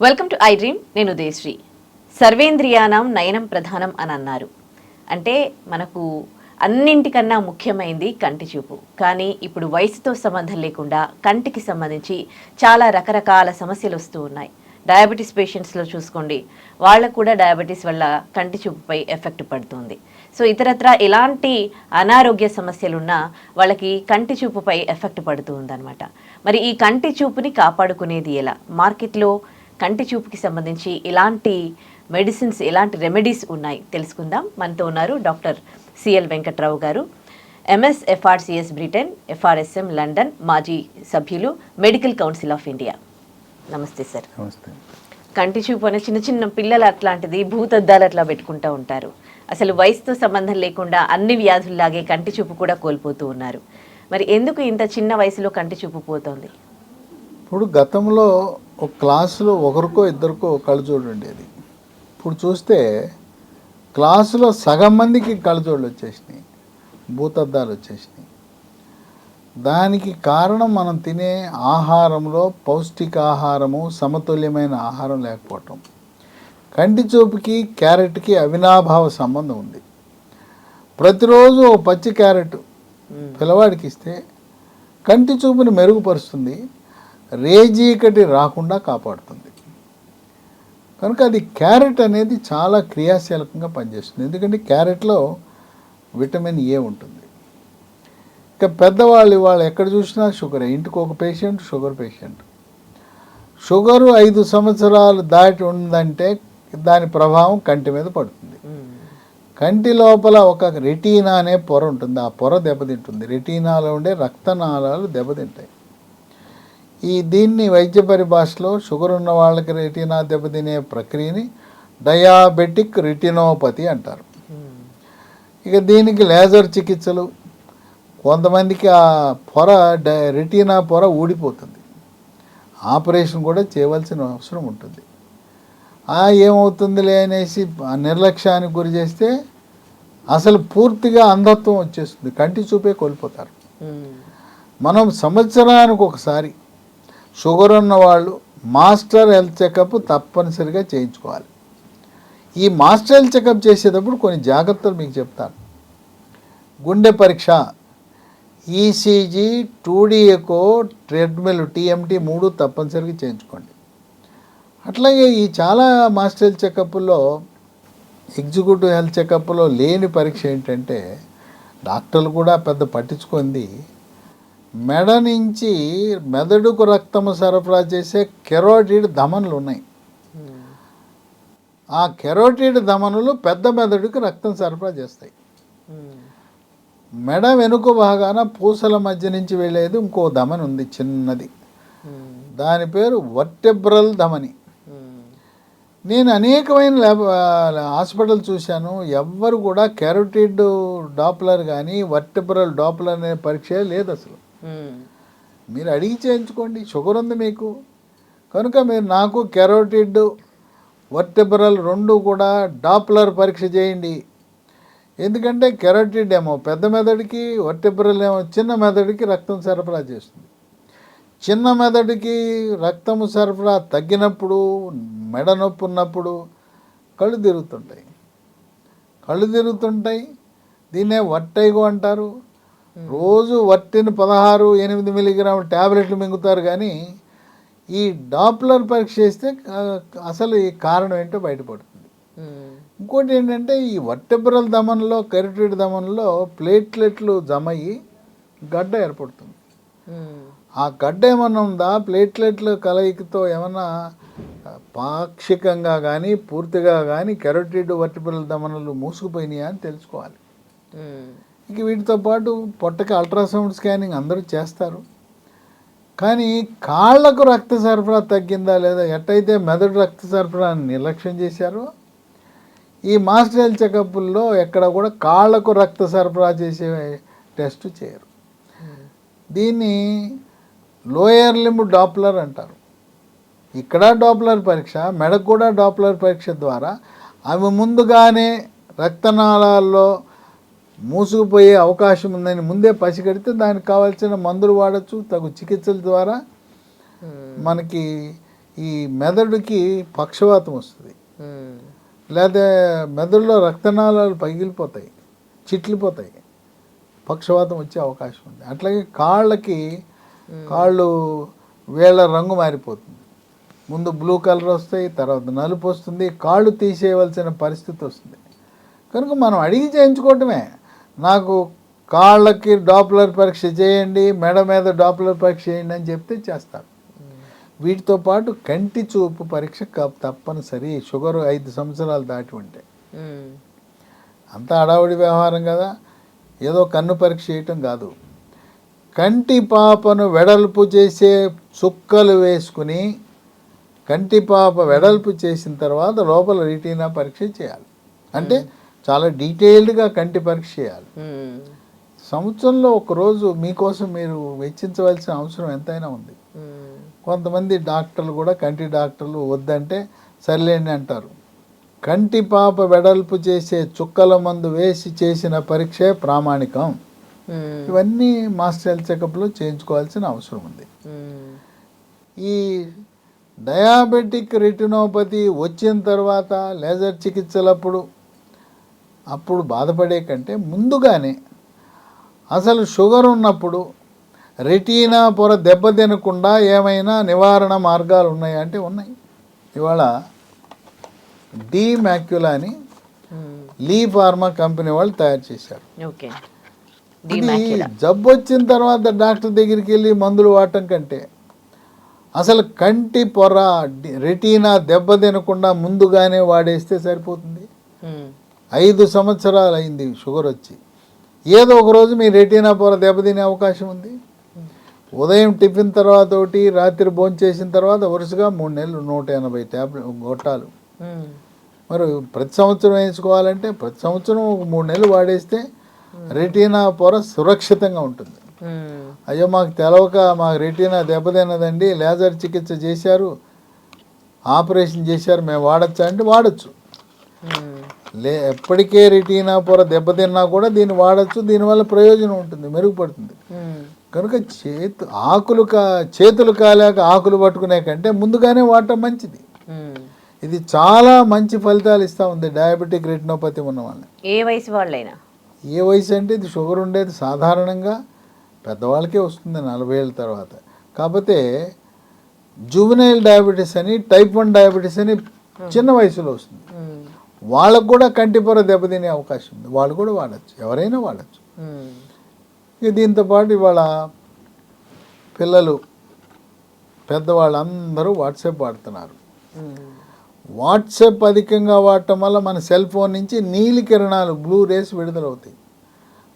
Welcome to I dream. నేను ఉదయశ్రీ. సర్వేంద్రియానం నయనం ప్రధానం అని అన్నారు. అంటే మనకు అన్నింటికన్నా ముఖ్యమైనది కంటి చూపు. కానీ ఇప్పుడు వయసుతో సంబంధం లేకుండా కంటికి సంబంధించి చాలా రకరకాల సమస్యలు వస్తూ ఉన్నాయి. డయాబెటీస్ పేషెంట్స్లో చూసుకోండి, వాళ్ళకు కూడా డయాబెటీస్ వల్ల కంటి చూపుపై ఎఫెక్ట్ పడుతుంది. సో ఇతరత్ర ఎలాంటి అనారోగ్య సమస్యలున్నా వాళ్ళకి కంటి చూపుపై ఎఫెక్ట్ పడుతూ ఉందన్నమాట. మరి ఈ కంటి చూపుని కాపాడుకునేది ఎలా? మార్కెట్లో కంటి చూపుకి సంబంధించి ఎలాంటి మెడిసిన్స్, ఎలాంటి రెమెడీస్ ఉన్నాయి తెలుసుకుందాం. మనతో ఉన్నారు డాక్టర్ సిఎల్ వెంకట్రావు గారు, ఎంఎస్ ఎఫ్ఆర్సిఎస్ బ్రిటన్, ఎఫ్ఆర్ఎస్ఎం లండన్, మాజీ సభ్యులు, మెడికల్ కౌన్సిల్ ఆఫ్ ఇండియా. నమస్తే సార్. నమస్తే. కంటి చూపు అనే చిన్న చిన్న పిల్లలు అట్లాంటిది భూతద్దాలు అట్లా పెట్టుకుంటూ ఉంటారు. అసలు వయసుతో సంబంధం లేకుండా అన్ని వ్యాధుల్లాగే కంటి చూపు కూడా కోల్పోతూ ఉన్నారు. మరి ఎందుకు ఇంత చిన్న వయసులో కంటి చూపు పోతుంది? ఇప్పుడు గతంలో ఒక క్లాసులో ఒకరికో ఇద్దరికో కళ్ళజోడు ఉండేది. ఇప్పుడు చూస్తే క్లాసులో సగం మందికి కళ్ళజోడులు వచ్చేసినాయి, భూతద్దాలు వచ్చేసినాయి. దానికి కారణం మనం తినే ఆహారంలో పౌష్టికాహారము, సమతుల్యమైన ఆహారం లేకపోవటం. కంటి చూపుకి క్యారెట్కి అవినాభావ సంబంధం ఉంది. ప్రతిరోజు ఓ పచ్చి క్యారెట్ పిల్లవాడికి ఇస్తే కంటి చూపుని మెరుగుపరుస్తుంది, రేజీకటి రాకుండా కాపాడుతుంది. కనుక అది క్యారెట్ అనేది చాలా క్రియాశీలకంగా పనిచేస్తుంది. ఎందుకంటే క్యారెట్లో విటమిన్ ఏ ఉంటుంది. ఇక పెద్దవాళ్ళు ఇవాళ ఎక్కడ చూసినా షుగర్, ఇంటికి ఒక పేషెంట్ షుగర్ పేషెంట్. షుగరు 5 సంవత్సరాలు దాటి ఉందంటే దాని ప్రభావం కంటి మీద పడుతుంది. కంటి లోపల ఒక రెటీనా అనే పొర ఉంటుంది, ఆ పొర దెబ్బతింటుంది. రెటీనాలో ఉండే రక్తనాళాలు దెబ్బతింటాయి. దీన్ని వైద్య పరిభాషలో షుగర్ ఉన్న వాళ్ళకి రెటీనా దెబ్బతినే ప్రక్రియని డయాబెటిక్ రెటినోపతి అంటారు. ఇక దీనికి లేజర్ చికిత్సలు, కొంతమందికి ఆ పొర రెటీనా పొర ఊడిపోతుంది, ఆపరేషన్ కూడా చేయవలసిన అవసరం ఉంటుంది. ఏమవుతుందిలే అనేసి నిర్లక్ష్యానికి గురి చేస్తే అసలు పూర్తిగా అంధత్వం వచ్చేస్తుంది, కంటి చూపే కోల్పోతారు. మనం సంవత్సరానికి ఒకసారి షుగర్ ఉన్న వాళ్ళు మాస్టర్ హెల్త్ చెకప్ తప్పనిసరిగా చేయించుకోవాలి. ఈ మాస్టర్ హెల్త్ చెకప్ చేసేటప్పుడు కొన్ని జాగ్రత్తలు మీకు చెప్తాను. గుండె పరీక్ష, ECG, 2D echo, treadmill, TMT 3 తప్పనిసరిగా చేయించుకోండి. అట్లాగే ఈ చాలా మాస్టర్ హెల్త్ చెకప్లో, ఎగ్జిక్యూటివ్ హెల్త్ చెకప్లో లేని పరీక్ష ఏంటంటే, డాక్టర్లు కూడా పెద్ద పట్టించుకుంది, మెడ నుంచి మెదడుకు రక్తము సరఫరా చేసే కెరోటిడ్ ధమనులు ఉన్నాయి. ఆ కెరోటిడ్ ధమనులు పెద్ద మెదడుకి రక్తం సరఫరా చేస్తాయి. మెడ వెనుక భాగాన పూసల మధ్య నుంచి వెళ్ళేది ఇంకో ధమని ఉంది చిన్నది, దాని పేరు వర్టెబ్రల్ ధమని. నేను అనేకమైన హాస్పిటల్ చూశాను, ఎవ్వరు కూడా కెరోటిడ్ డాప్లర్ కానీ వర్టెబ్రల్ డాప్లర్ అనే పరీక్ష లేదు అసలు. మీరు అడిగి చేయించుకోండి, షుగర్ ఉంది మీకు కనుక మీరు నాకు కెరోటిడ్, వర్టెబ్రల్ 2 కూడా డాప్లర్ పరీక్ష చేయండి. ఎందుకంటే కెరోటిడ్ ఏమో పెద్ద మెదడుకి, వర్టెబ్రల్ ఏమో చిన్న మెదడుకి రక్తం సరఫరా చేస్తుంది. చిన్న మెదడుకి రక్తము సరఫరా తగ్గినప్పుడు, మెడ నొప్పి ఉన్నప్పుడు కళ్ళు తిరుగుతుంటాయి. దీన్నే వర్టైగో అంటారు. రోజు వర్టిని 16-8 మిల్లీగ్రాముల ట్యాబ్లెట్లు మింగుతారు, కానీ ఈ డాప్లర్ పరీక్ష చేస్తే అసలు ఈ కారణం ఏంటో బయటపడుతుంది. ఇంకోటి ఏంటంటే, ఈ వర్టెబ్రల్ ధమన్లో, కెరోటిడ్ ధమన్లో ప్లేట్లెట్లు జమ అయ్యి గడ్డ ఏర్పడుతుంది. ఆ గడ్డ ఏమన్నా ఉందా, ప్లేట్లెట్ల కలయికతో ఏమన్నా పాక్షికంగా కానీ పూర్తిగా కానీ కెరోటిడ్, వర్టెబ్రల్ ధమనులు మూసుకుపోయినాయా అని తెలుసుకోవాలి. ఇక వీటితో పాటు పొట్టకి అల్ట్రాసౌండ్ స్కానింగ్ అందరూ చేస్తారు, కానీ కాళ్లకు రక్త సరఫరా తగ్గిందా లేదా, ఎట్టయితే మెదడు రక్త సరఫరాని నిర్లక్ష్యం చేశారో ఈ మాస్టర్ హెల్త్ చెకప్ల్లో ఎక్కడ కూడా కాళ్లకు రక్త సరఫరా చేసే టెస్ట్ చేయరు. దీన్ని లోయర్ లింబ్ డాప్లర్ అంటారు. ఇక్కడ డాప్లర్ పరీక్ష, మెడకు కూడా డాప్లర్ పరీక్ష ద్వారా అవి ముందుగానే రక్తనాళాల్లో మూసుకుపోయే అవకాశం ఉందని ముందే పసిగడితే దానికి కావాల్సిన మందులు వాడచ్చు, తగు చికిత్సల ద్వారా మనకి ఈ మెదడుకి పక్షవాతం వస్తుంది, ఉమ్, లేదా మెదడులో రక్తనాళాలు పగిలిపోతాయి, చిట్లిపోతాయి, పక్షవాతం వచ్చే అవకాశం ఉంది. అట్లాగే కాళ్ళు వేళ్ళ రంగు మారిపోతుంది. ముందు బ్లూ కలర్ వస్తాయి, తర్వాత నలుపు వస్తుంది, కాళ్ళు తీసేయవలసిన పరిస్థితి వస్తుంది. కనుక మనం అడిగి చేయించుకోవటమే. నాకు కాళ్ళకి డాప్లర్ పరీక్ష చేయండి, మెడ మీద డాప్లర్ పరీక్ష చేయండి అని చెప్తే చేస్తారు. వీటితో పాటు కంటి చూపు పరీక్ష తప్పనిసరి. షుగర్ 5 సంవత్సరాలు దాటి ఉంటే. ఉమ్, అంతా హడావుడి వ్యవహారం కదా, ఏదో కన్ను పరీక్ష చేయటం కాదు. కంటి పాపను వెడల్పు చేసే చుక్కలు వేసుకుని కంటి పాప వెడల్పు చేసిన తర్వాత లోపల రెటీనా పరీక్ష చేయాలి. అంటే చాలా డీటెయిల్డ్గా కంటి పరీక్ష చేయాలి. ఉమ్, సంవత్సరంలో ఒకరోజు మీకోసం మీరు వెచ్చించవలసిన అవసరం ఎంతైనా ఉంది. ఉమ్, కొంతమంది డాక్టర్లు కూడా, కంటి డాక్టర్లు వద్దంటే సర్లేండి అంటారు. కంటి పాప వెడల్పు చేసే చుక్కల మందు వేసి చేసిన పరీక్షే ప్రామాణికం. ఉమ్, ఇవన్నీ మాస్టర్ హెల్త్ చెకప్లో చేయించుకోవాల్సిన అవసరం ఉంది. ఉమ్, ఈ డయాబెటిక్ రెటినోపతి వచ్చిన తర్వాత లేజర్ చికిత్సలప్పుడు అప్పుడు బాధపడే కంటే ముందుగానే అసలు షుగర్ ఉన్నప్పుడు రెటీనా పొర దెబ్బతినకుండా ఏమైనా నివారణ మార్గాలు ఉన్నాయా అంటే ఉన్నాయి. ఇవాళ డి మ్యాక్యులా అని ఉమ్, లీ ఫార్మా కంపెనీ వాళ్ళు తయారు చేశారు. ఓకే. ఇది జబ్బు వచ్చిన తర్వాత డాక్టర్ దగ్గరికి వెళ్ళి మందులు వాడటం కంటే అసలు కంటి పొర రెటీనా దెబ్బతినకుండా ముందుగానే వాడేస్తే సరిపోతుంది. ఉమ్, 5 సంవత్సరాలు అయింది షుగర్ వచ్చి, ఏదో ఒక రోజు మీ రెటీనా పొర దెబ్బతినే అవకాశం ఉంది. ఉదయం టిఫిన్ తర్వాత ఒకటి, రాత్రి భోజనం చేసిన తర్వాత వరుసగా 3 నెలలు 180 ట్యాబ్లెట్ గొట్టాలు. ఉమ్, మరి ప్రతి సంవత్సరం వేయించుకోవాలంటే ప్రతి సంవత్సరం ఒక 3 నెలలు వాడేస్తే రెటీనా పొర సురక్షితంగా ఉంటుంది. ఉమ్, అయ్యో మాకు తెలవక మాకు రెటీనా దెబ్బతిన్నదండి, లేజర్ చికిత్స చేశారు, ఆపరేషన్ చేశారు, మేము వాడచ్చా అంటే వాడచ్చు. ఉమ్, ఎప్పటికే రెటీనా పొర దెబ్బతిన్నా కూడా దీన్ని వాడచ్చు. దీనివల్ల ప్రయోజనం ఉంటుంది, మెరుగుపడుతుంది. ఉమ్, కనుక చేతులు కాలేక ఆకులు పట్టుకునే కంటే ముందుగానే వాడటం మంచిది. ఉమ్. ఇది చాలా మంచి ఫలితాలు ఇస్తూ ఉంది డయాబెటిక్ రెటినోపతి ఉన్న వాళ్ళని. ఏ వయసు వాళ్ళైనా? ఏ వయసు అంటే ఇది షుగర్ ఉండేది సాధారణంగా పెద్దవాళ్ళకే వస్తుంది 40 ఏళ్ళ తర్వాత. కాకపోతే జువెనైల్ డయాబెటీస్ అని, టైప్ 1 డయాబెటీస్ అని చిన్న వయసులో వస్తుంది. ఉమ్, వాళ్ళకు కూడా కంటి పొర దెబ్బతినే అవకాశం ఉంది. వాళ్ళు కూడా వాడచ్చు, ఎవరైనా వాడచ్చు. ఉమ్, ఇక దీంతోపాటు ఇవాళ పిల్లలు పెద్దవాళ్ళందరూ వాట్సాప్ వాడుతున్నారు. ఉమ్, వాట్సాప్ అధికంగా వాడటం వల్ల మన సెల్ ఫోన్ నుంచి నీలి కిరణాలు, బ్లూ రేస్ విడుదలవుతాయి.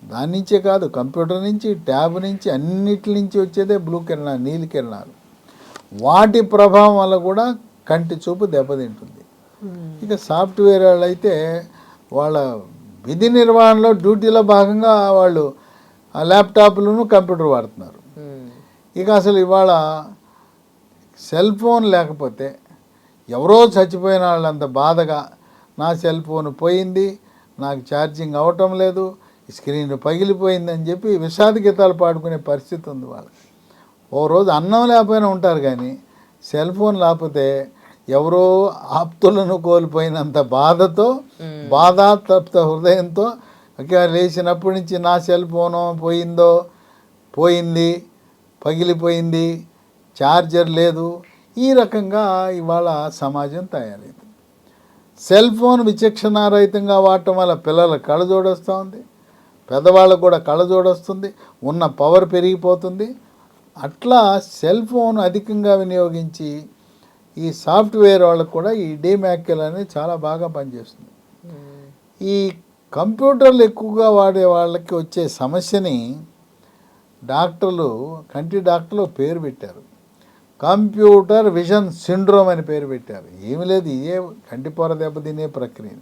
దాని నుంచే కాదు, కంప్యూటర్ నుంచి, ట్యాబ్ నుంచి, అన్నిటి నుంచి వచ్చేదే బ్లూ కిరణాలు, నీలి కిరణాలు. వాటి ప్రభావం వల్ల కూడా కంటి చూపు దెబ్బతింటుంది. ఇక సాఫ్ట్వేర్ వాళ్ళు అయితే వాళ్ళ విధి నిర్వహణలో డ్యూటీలో భాగంగా వాళ్ళు ల్యాప్టాప్లను కంప్యూటర్ వాడుతున్నారు. ఉమ్, ఇక అసలు ఇవాళ సెల్ ఫోన్ లేకపోతే ఎవరో చచ్చిపోయిన వాళ్ళంత బాధగా నా సెల్ ఫోన్ పోయింది, నాకు ఛార్జింగ్ అవ్వటం లేదు, స్క్రీన్ పగిలిపోయిందని చెప్పి విషాద గీతాలు పాడుకునే పరిస్థితి ఉంది వాళ్ళకి. ఓ రోజు అన్నం లేకపోయినా ఉంటారు, కానీ సెల్ ఫోన్ లేకపోతే ఎవరో ఆప్తులను కోల్పోయినంత బాధతో, బాధాతప్త హృదయంతో లేచినప్పటి నుంచి నా సెల్ ఫోను పోయింది, పగిలిపోయింది, ఛార్జర్ లేదు, ఈ రకంగా ఇవాళ సమాజం తయారైంది. సెల్ ఫోన్ విచక్షణారహితంగా వాడటం వల్ల పిల్లల కళ్ళజోడు వస్తూ ఉంది, పెద్దవాళ్ళకు కూడా కళ్ళజోడు వస్తుంది, ఉన్న పవర్ పెరిగిపోతుంది. అట్లా సెల్ ఫోన్ అధికంగా వినియోగించి ఈ సాఫ్ట్వేర్ వాళ్ళకు కూడా ఈ డీమ్యాక్యులా అనేది చాలా బాగా పనిచేస్తుంది. ఈ కంప్యూటర్లు ఎక్కువగా వాడే వాళ్ళకి వచ్చే సమస్యని కంటి డాక్టర్లు పేరు పెట్టారు, కంప్యూటర్ విజన్ సిండ్రోమ్ అని పేరు పెట్టారు. ఏమి లేదు, ఇదే కంటి పొర దెబ్బతినే ప్రక్రియ.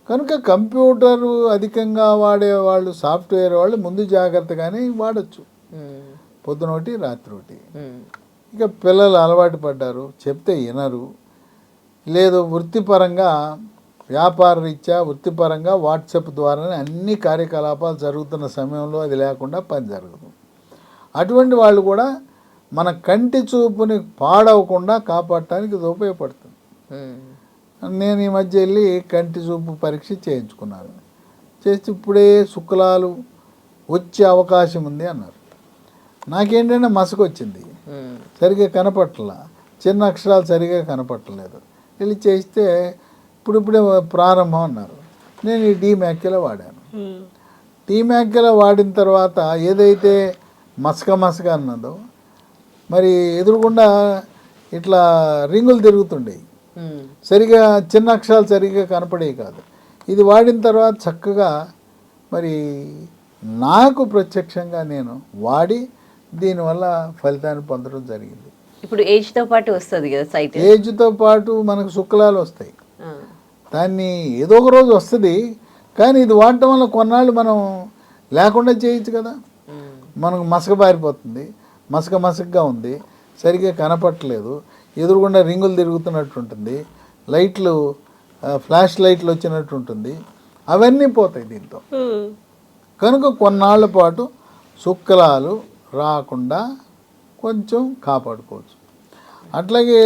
కనుక కంప్యూటర్ అధికంగా వాడే వాళ్ళు, సాఫ్ట్వేర్ వాళ్ళు ముందు జాగ్రత్తగానే వాడచ్చు, పొద్దునొకటి రాత్రి ఒకటి. ఇక పిల్లలు అలవాటు పడ్డారు, చెప్తే వినరు. లేదు వృత్తిపరంగా, వ్యాపార రీత్యా వృత్తిపరంగా వాట్సాప్ ద్వారానే అన్ని కార్యకలాపాలు జరుగుతున్న సమయంలో అది లేకుండా పని జరగదు. అటువంటి వాళ్ళు కూడా మన కంటి చూపుని పాడవకుండా కాపాడటానికి ఇది ఉపయోగపడుతుంది. నేను ఈ మధ్య వెళ్ళి కంటి చూపు పరీక్ష చేయించుకున్నాను. చేసి ఇప్పుడే శుక్లాలు వచ్చే అవకాశం ఉంది అన్నారు. నాకేంటంటే మసకు వచ్చింది, సరిగ్గా కనపట్ల, చిన్న అక్షరాలు సరిగ్గా కనపట్టలేదు. వెళ్ళి చేస్తే ఇప్పుడిప్పుడే ప్రారంభం అన్నారు. నేను ఈ డీమ్యాక్యులా వాడాను. డీమ్యాక్యులా వాడిన తర్వాత ఏదైతే మసక అన్నదో మరి ఎదురుగుండా ఇట్లా రింగులు తిరుగుతుండేవి, సరిగా చిన్న అక్షరాలు సరిగ్గా కనపడేవి కాదు. ఇది వాడిన తర్వాత చక్కగా మరి నాకు ప్రత్యక్షంగా నేను వాడి దీనివల్ల ఫలితాన్ని పొందడం జరిగింది. ఇప్పుడు ఏజ్తో పాటు వస్తుంది కదా సైట్? ఏజ్తో పాటు మనకు శుక్లాలు వస్తాయి, దాన్ని ఏదో ఒక రోజు వస్తుంది. కానీ ఇది వాడటం వల్ల కొన్నాళ్ళు మనం లేకుండా చేయొచ్చు కదా. మనకు మసక పారిపోతుంది, మసకగా ఉంది, సరిగ్గా కనపట్టలేదు, ఎదురుగుండా రింగులు తిరుగుతున్నట్టు ఉంటుంది, లైట్లు ఫ్లాష్ లైట్లు వచ్చినట్టు ఉంటుంది, అవన్నీ పోతాయి దీంతో. కనుక కొన్నాళ్ళ పాటు శుక్లాలు రాకుండా కొంచెం కాపాడుకోవచ్చు. అట్లాగే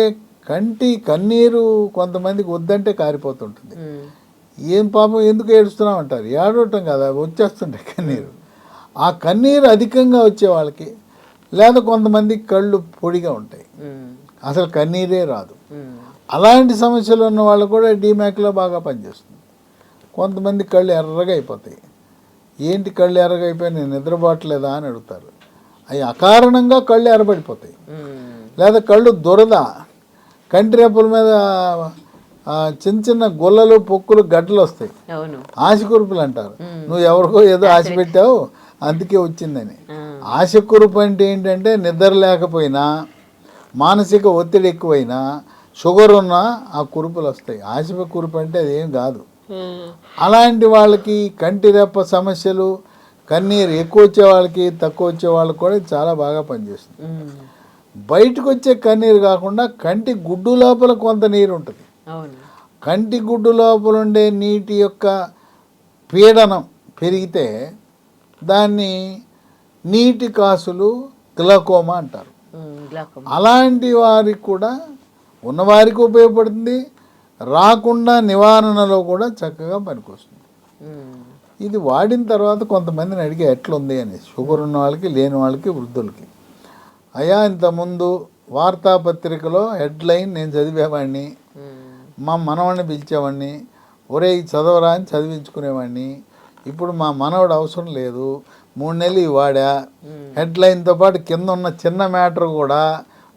కన్నీరు కొంతమందికి వద్దంటే కారిపోతుంటుంది. ఏం పాపం ఎందుకు ఏడుస్తున్నాం అంటారు. ఏడవటం కదా, వచ్చేస్తుంటాయి కన్నీరు. ఆ కన్నీరు అధికంగా వచ్చే వాళ్ళకి, లేదా కొంతమందికి కళ్ళు పొడిగా ఉంటాయి, అసలు కన్నీరే రాదు. అలాంటి సమస్యలు ఉన్న వాళ్ళు కూడా డీమ్యాక్లో బాగా పనిచేస్తుంది. కొంతమంది కళ్ళు ఎర్రగా అయిపోతాయి. ఏంటి కళ్ళు ఎర్రగా అయిపోయి, నేను నిద్రపోవట్లేదా అని అడుగుతారు. అవి అకారణంగా కళ్ళు ఎర్రబడిపోతాయి. లేదా కళ్ళు దురద, కంటి రెప్పల మీద చిన్న చిన్న గుల్లలు పొక్కులు గడ్డలు వస్తాయి, ఆశకురుపులు అంటారు. నువ్వు ఎవరికో ఏదో ఆశ పెట్టావు అందుకే వచ్చిందని. ఆశకురుపు అంటే ఏంటంటే నిద్ర లేకపోయినా, మానసిక ఒత్తిడి ఎక్కువైనా, షుగర్ ఉన్నా ఆ కురుపులు వస్తాయి. ఆశ కురుపు అంటే అదేం కాదు. అలాంటి వాళ్ళకి కంటి రెప్ప సమస్యలు, కన్నీరు ఎక్కువ వచ్చే వాళ్ళకి, తక్కువ వచ్చే వాళ్ళకి కూడా చాలా బాగా పనిచేస్తుంది. బయటకు వచ్చే కన్నీరు కాకుండా కంటి గుడ్డు లోపల కొంత నీరు ఉంటుంది. కంటి గుడ్డు లోపల ఉండే నీటి యొక్క పీడనం పెరిగితే దాన్ని నీటి కాసులు, గ్లకోమా అంటారు. అలాంటి వారికి కూడా, ఉన్నవారికి ఉపయోగపడుతుంది, రాకుండా నివారణలో కూడా చక్కగా పనికొస్తుంది. ఇది వాడిన తర్వాత కొంతమందిని అడిగే ఎట్లుంది అని, షుగర్ ఉన్న వాళ్ళకి, లేని వాళ్ళకి, వృద్ధులకి. అయ్యా ఇంతకుముందు వార్తాపత్రికలో హెడ్లైన్ నేను చదివేవాడిని, మా మనవాడిని పిలిచేవాడిని, ఒరే చదవరా అని చదివించుకునేవాడిని. ఇప్పుడు మా మనవడు అవసరం లేదు, 3 నెలలు వాడా, హెడ్లైన్తో పాటు కింద ఉన్న చిన్న మ్యాటర్ కూడా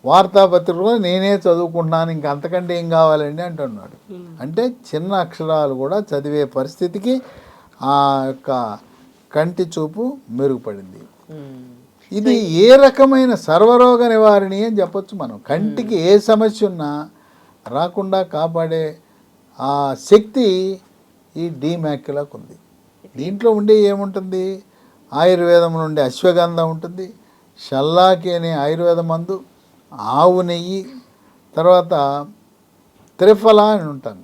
వార్తాపత్రికలో నేనే చదువుకుంటున్నాను, ఇంక అంతకంటే ఏం కావాలండి అంటున్నాడు. అంటే చిన్న అక్షరాలు కూడా చదివే పరిస్థితికి ఆ యొక్క కంటి చూపు మెరుగుపడింది. ఇది ఏ రకమైన సర్వరోగ నివారణి అని చెప్పొచ్చు మనం. కంటికి ఏ సమస్య ఉన్నా రాకుండా కాపాడే ఆ శక్తి ఈ డీమ్యాక్యులాకు ఉంది. దీంట్లో ఉండే ఏముంటుంది, ఆయుర్వేదం నుండి అశ్వగంధ ఉంటుంది, షల్లాకి అనే ఆయుర్వేద మందు, ఆవు నెయ్యి, తర్వాత త్రిఫల అని ఉంటాను.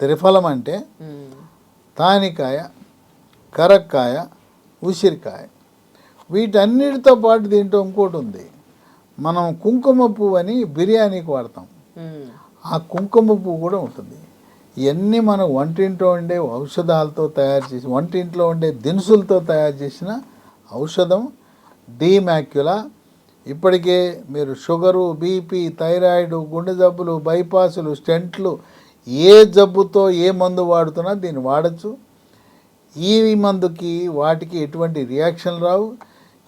త్రిఫలం అంటే తానికాయ, కరక్కాయ, ఉసిరికాయ. వీటన్నిటితో పాటు దీంట్లో ఇంకోటి ఉంది, మనం కుంకుమ పువ్వు అని బిర్యానీకి వాడతాం, ఆ కుంకుమ పువ్వు కూడా ఉంటుంది. ఇవన్నీ మనం వంటింట్లో ఉండే ఔషధాలతో తయారు చేసి, వంటింట్లో ఉండే దినుసులతో తయారు చేసిన ఔషధం డీమ్యాక్యులా. ఇప్పటికే మీరు షుగరు, బీపీ, థైరాయిడ్, గుండె జబ్బులు, బైపాసులు, స్టెంట్లు, ఏ జబ్బుతో ఏ మందు వాడుతున్నా దీన్ని వాడచ్చు. ఈ మందుకి వాటికి ఎటువంటి రియాక్షన్ రావు,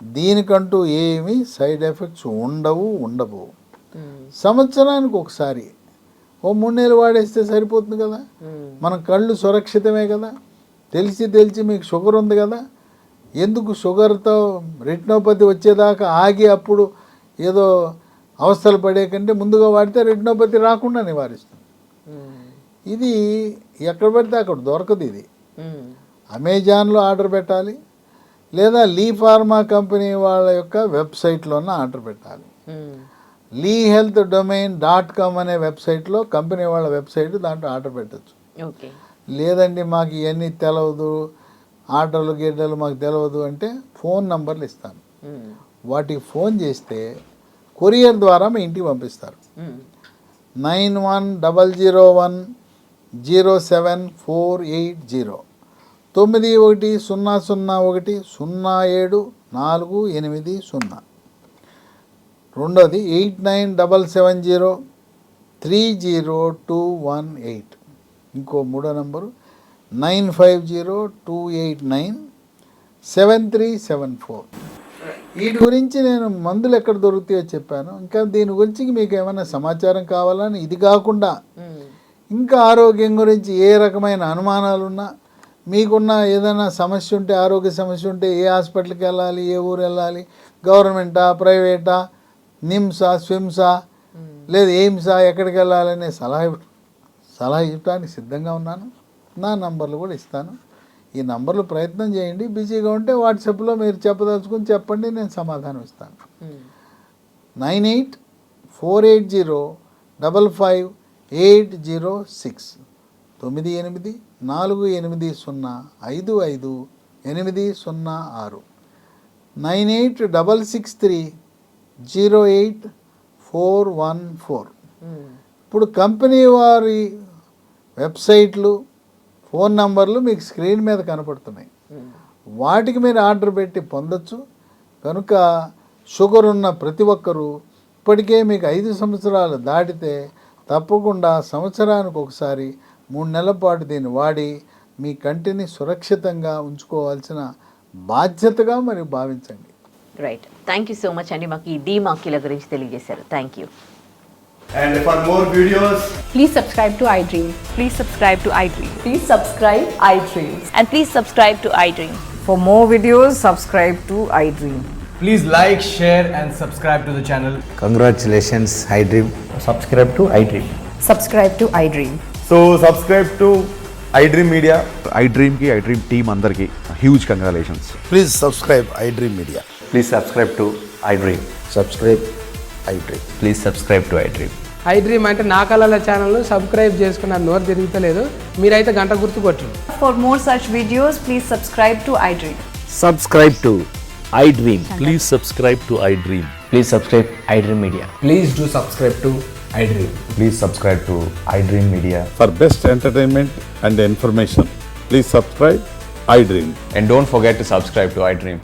దీనికంటూ ఏమీ సైడ్ ఎఫెక్ట్స్ ఉండవు. సంవత్సరానికి ఒకసారి 3 నెలలు వాడేస్తే సరిపోతుంది కదా. మన కళ్ళు సురక్షితమే కదా. తెలిసి మీకు షుగర్ ఉంది కదా, ఎందుకు షుగర్తో రెటినోపతి వచ్చేదాకా ఆగి అప్పుడు ఏదో అవస్థలు పడే కంటే ముందుగా వాడితే రెటినోపతి రాకుండా నివారిస్తుంది. ఇది ఎక్కడ పడితే అక్కడ దొరకదు. ఇది అమెజాన్లో ఆర్డర్ పెట్టాలి, లేదా లీ ఫార్మా కంపెనీ వాళ్ళ యొక్క వెబ్సైట్లోనే ఆర్డర్ పెట్టాలి. lehealthdomain.com అనే వెబ్సైట్లో, కంపెనీ వాళ్ళ వెబ్సైట్, దాంట్లో ఆర్డర్ పెట్టచ్చు. లేదండి మాకు ఇవన్నీ తెలవదు, ఆర్డర్లు గిడ్డలు మాకు తెలియదు అంటే ఫోన్ నంబర్లు ఇస్తాను. వాటికి ఫోన్ చేస్తే కొరియర్ ద్వారా మీ ఇంటికి పంపిస్తారు. 9100107480 91010740. రెండోది 8977030218. ఇంకో మూడో నంబరు 9502897374. వీటి గురించి నేను మందులు ఎక్కడ దొరుకుతాయో చెప్పాను. ఇంకా దీని గురించి మీకు ఏమైనా సమాచారం కావాలని, ఇది కాకుండా ఇంకా ఆరోగ్యం గురించి ఏ రకమైన అనుమానాలున్నా, మీకున్న ఏదైనా సమస్య ఉంటే, ఆరోగ్య సమస్య ఉంటే ఏ హాస్పిటల్కి వెళ్ళాలి, ఏ ఊరు వెళ్ళాలి, గవర్నమెంటా ప్రైవేటా, నిమ్సా స్విమ్సా లేదు ఎయిమ్సా, ఎక్కడికి వెళ్ళాలనే సలహా ఇవ్వడానికి సిద్ధంగా ఉన్నాను. నా నంబర్లు కూడా ఇస్తాను. ఈ నంబర్లు ప్రయత్నం చేయండి. బిజీగా ఉంటే వాట్సాప్లో మీరు చెప్పదలుచుకుని చెప్పండి, నేను సమాధానం ఇస్తాను. 9848055806 9848055806 9866308414. ఇప్పుడు కంపెనీ వారి వెబ్సైట్లు, ఫోన్ నంబర్లు మీకు స్క్రీన్ మీద కనపడుతున్నాయి. వాటికి మీరు ఆర్డర్ పెట్టి పొందొచ్చు. కనుక షుగర్ ఉన్న ప్రతి ఒక్కరూ ఇప్పటికే మీకు 5 సంవత్సరాలు దాటితే తప్పకుండా సంవత్సరానికి ఒకసారి 3 నెలల పాటు దీన్ని వాడి మీ కంటిని సురక్షితంగా ఉంచుకోవాల్సిన బాధ్యతగా మరి భావించండి. Right, thank you so much అండి. మాకు ఈ డీమాక్యుల గురించి తెలియజేశారు. Thank you. And for more videos, Please subscribe to iDream. Please subscribe to iDream. Please subscribe iDream. And please subscribe to iDream. For more videos, subscribe to iDream. please like, share and subscribe to the channel. Congratulations, iDream. Subscribe to iDream. Subscribe to iDream. So subscribe to iDream Media. iDream team అందరికి huge congratulations. Please subscribe iDream Media. Please subscribe to iDream. Subscribe iDream. Please subscribe to iDream. iDream అంటే నా కళల ఛానల్ను subscribe చేసుకున్న నోరు తిరుగుతలేదు. మీరైతే గంట గుర్తు కొట్టండి. For more such videos, please subscribe to iDream. Subscribe to iDream. Please subscribe to iDream. Please subscribe iDream Media. Please do subscribe to iDream. Please subscribe to iDream Media. For best entertainment and information, please subscribe iDream. And don't forget to subscribe to iDream.